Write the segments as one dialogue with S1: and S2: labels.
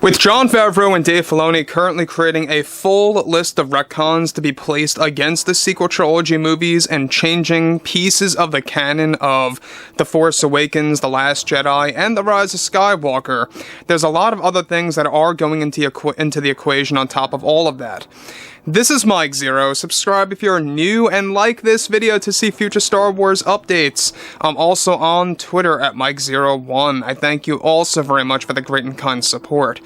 S1: With Jon Favreau and Dave Filoni currently creating a full list of retcons to be placed against the sequel trilogy movies and changing pieces of the canon of The Force Awakens, The Last Jedi, and The Rise of Skywalker, there's a lot of other things that are going into the equation on top of all of that. This is Mike Zero. Subscribe if you're new and like this video to see future Star Wars updates. I'm also on Twitter at Mike01. I thank you all so very much for the great and kind support.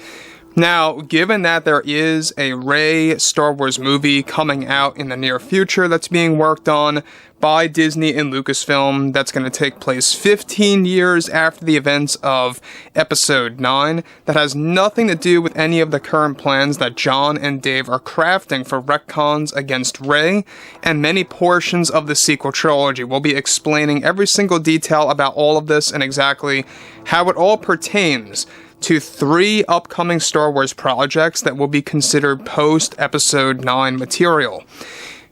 S1: Now, given that there is a Rey Star Wars movie coming out in the near future that's being worked on by Disney and Lucasfilm that's going to take place 15 years after the events of Episode 9, that has nothing to do with any of the current plans that Jon and Dave are crafting for retcons against Rey and many portions of the sequel trilogy. We'll be explaining every single detail about all of this and exactly how it all pertains to 3 upcoming Star Wars projects that will be considered post-Episode 9 material.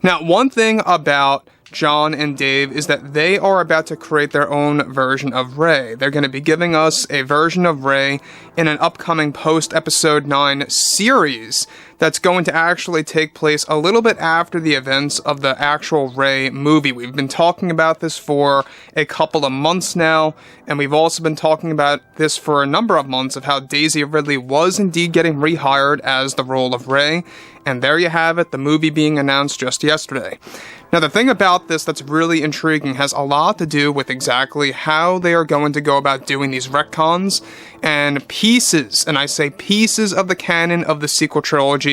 S1: Now, one thing about Jon and Dave is that they are about to create their own version of Rey. They're going to be giving us a version of Rey in an upcoming post-Episode 9 series that's going to actually take place a little bit after the events of the actual Rey movie. We've been talking about this for a couple of months now, and we've also been talking about this for a number of months of how Daisy Ridley was indeed getting rehired as the role of Rey, and there you have it, the movie being announced just yesterday. Now, the thing about this that's really intriguing has a lot to do with exactly how they are going to go about doing these retcons and pieces, and I say pieces of the canon of the sequel trilogy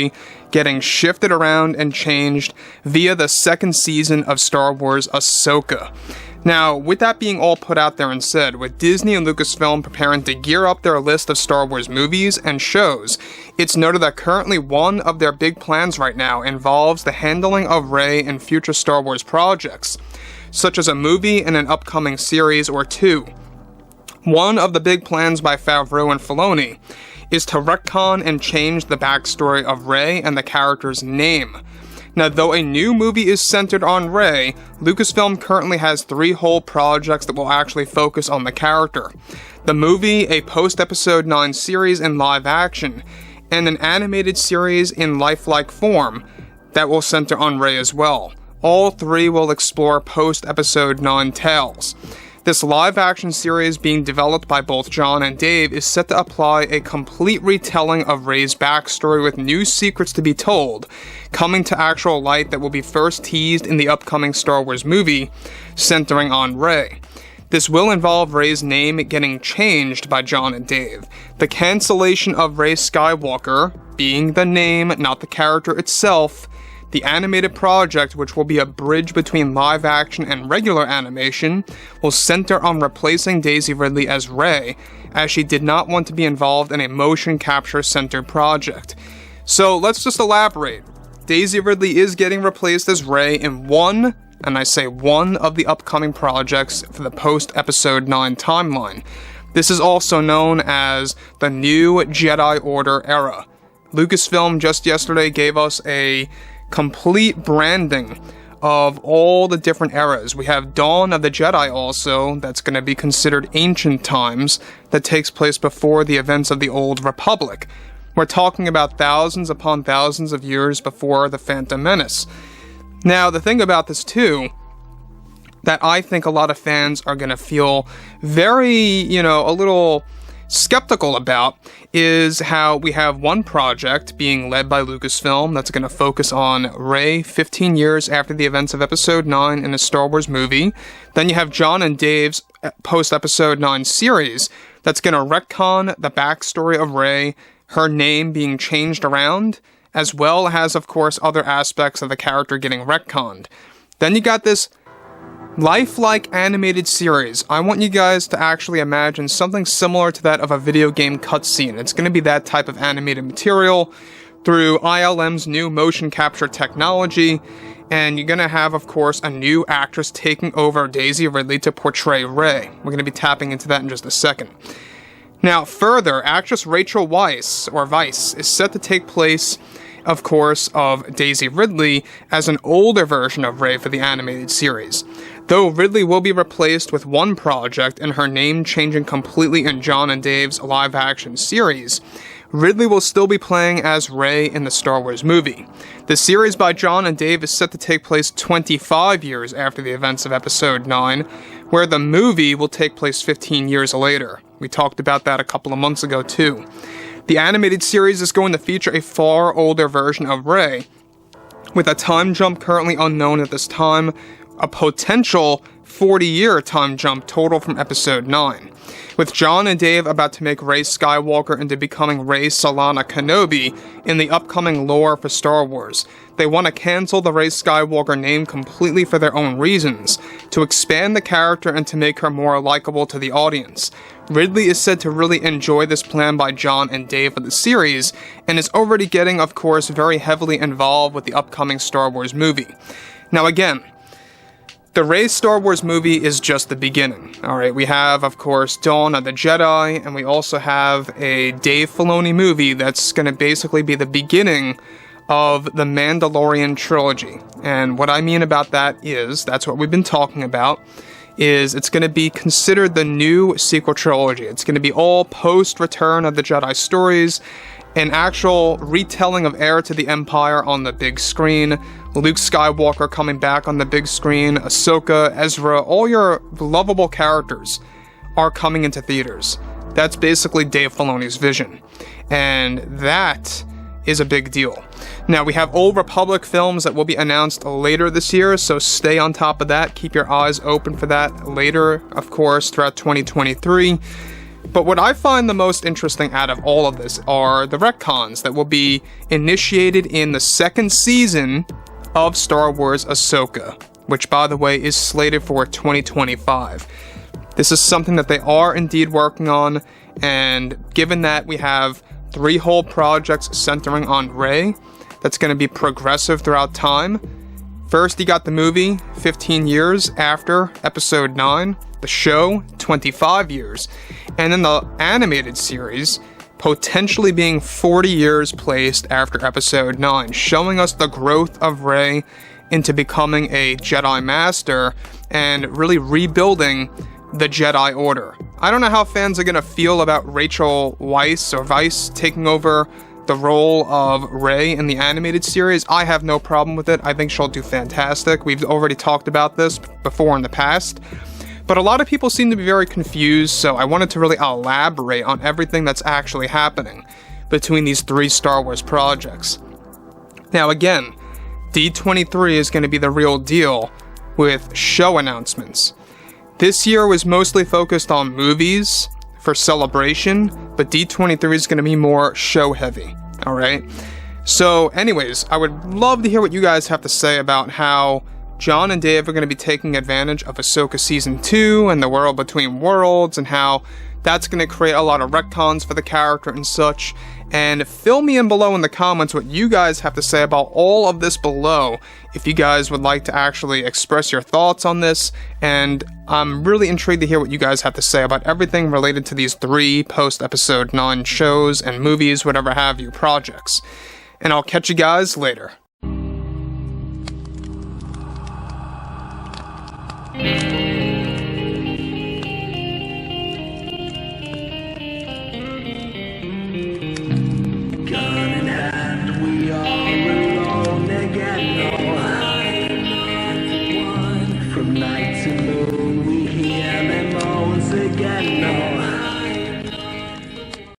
S1: getting shifted around and changed via the second season of Star Wars Ahsoka. Now, with that being all put out there and said, with Disney and Lucasfilm preparing to gear up their list of Star Wars movies and shows, it's noted that currently one of their big plans right now involves the handling of Rey in future Star Wars projects, such as a movie and an upcoming series or 2. One of the big plans by Favreau and Filoni is to retcon and change the backstory of Rey and the character's name. Now, though a new movie is centered on Rey, Lucasfilm currently has 3 whole projects that will actually focus on the character. The movie, a post-Episode 9 series in live action, and an animated series in lifelike form that will center on Rey as well. All 3 will explore post-Episode 9 tales. This live-action series being developed by both Jon and Dave is set to apply a complete retelling of Rey's backstory with new secrets to be told, coming to actual light that will be first teased in the upcoming Star Wars movie, centering on Rey. This will involve Rey's name getting changed by Jon and Dave, the cancellation of Rey Skywalker, being the name, not the character itself, the animated project, which will be a bridge between live action and regular animation, will center on replacing Daisy Ridley as Rey, as she did not want to be involved in a motion capture centered project. So let's just elaborate. Daisy Ridley is getting replaced as Rey in one, and I say one, of the upcoming projects for the post-Episode 9 timeline. This is also known as the New Jedi Order era. Lucasfilm just yesterday gave us a complete branding of all the different eras. We have Dawn of the Jedi also, that's going to be considered ancient times, that takes place before the events of the Old Republic. We're talking about thousands upon thousands of years before the Phantom Menace. Now, the thing about this too, that I think a lot of fans are going to feel very, a little skeptical about, is how we have one project being led by Lucasfilm that's going to focus on Rey 15 years after the events of Episode 9 in a Star Wars movie. Then you have Jon and Dave's post-Episode 9 series that's going to retcon the backstory of Rey, her name being changed around, as well as, of course, other aspects of the character getting retconned. Then you got this lifelike animated series. I want you guys to actually imagine something similar to that of a video game cutscene. It's going to be that type of animated material through ILM's new motion capture technology, and you're going to have, of course, a new actress taking over Daisy Ridley to portray Rey. We're going to be tapping into that in just a second. Now, further, actress Rachel Weisz, is set to take place, of course, of Daisy Ridley as an older version of Rey for the animated series. Though Ridley will be replaced with one project and her name changing completely in Jon and Dave's live-action series, Ridley will still be playing as Rey in the Star Wars movie. The series by John and Dave is set to take place 25 years after the events of Episode 9, where the movie will take place 15 years later. We talked about that a couple of months ago too. The animated series is going to feature a far older version of Rey, with a time jump currently unknown at this time, a potential 40-year time jump total from Episode 9. With John and Dave about to make Rey Skywalker into becoming Rey Solana Kenobi in the upcoming lore for Star Wars, they want to cancel the Rey Skywalker name completely for their own reasons, to expand the character and to make her more likable to the audience. Ridley is said to really enjoy this plan by John and Dave for the series, and is already getting, of course, very heavily involved with the upcoming Star Wars movie. Now again, the Rey Star Wars movie is just the beginning. Alright, we have, of course, Dawn of the Jedi, and we also have a Dave Filoni movie that's going to basically be the beginning of the Mandalorian trilogy. And what I mean about that is, that's what we've been talking about, is it's going to be considered the new sequel trilogy. It's going to be all post-Return of the Jedi stories, an actual retelling of Heir to the Empire on the big screen, Luke Skywalker coming back on the big screen, Ahsoka, Ezra, all your lovable characters are coming into theaters. That's basically Dave Filoni's vision. And that is a big deal. Now, we have Old Republic films that will be announced later this year, so stay on top of that. Keep your eyes open for that later, of course, throughout 2023. But what I find the most interesting out of all of this are the retcons that will be initiated in the second season of Star Wars Ahsoka, which, by the way, is slated for 2025. This is something that they are indeed working on, and given that we have 3 whole projects centering on Rey, that's going to be progressive throughout time. First, you got the movie, 15 years after Episode 9, the show, 25 years, and then the animated series, potentially being 40 years placed after Episode 9, showing us the growth of Rey into becoming a Jedi Master and really rebuilding the Jedi Order. I don't know how fans are going to feel about Rachel Weisz taking over the role of Rey in the animated series. I have no problem with it. I think she'll do fantastic. We've already talked about this before in the past. But a lot of people seem to be very confused, so I wanted to really elaborate on everything that's actually happening between these 3 Star Wars projects. Now again, D23 is going to be the real deal with show announcements. This year was mostly focused on movies for celebration, but D23 is going to be more show heavy, alright? So anyways, I would love to hear what you guys have to say about how John and Dave are going to be taking advantage of Ahsoka Season 2 and the World Between Worlds, and how that's going to create a lot of retcons for the character and such. And fill me in below in the comments what you guys have to say about all of this below, if you guys would like to actually express your thoughts on this. And I'm really intrigued to hear what you guys have to say about everything related to these 3 post-Episode 9 shows and movies, whatever have you, projects. And I'll catch you guys later.
S2: From night to moon, we hear them moans again. No.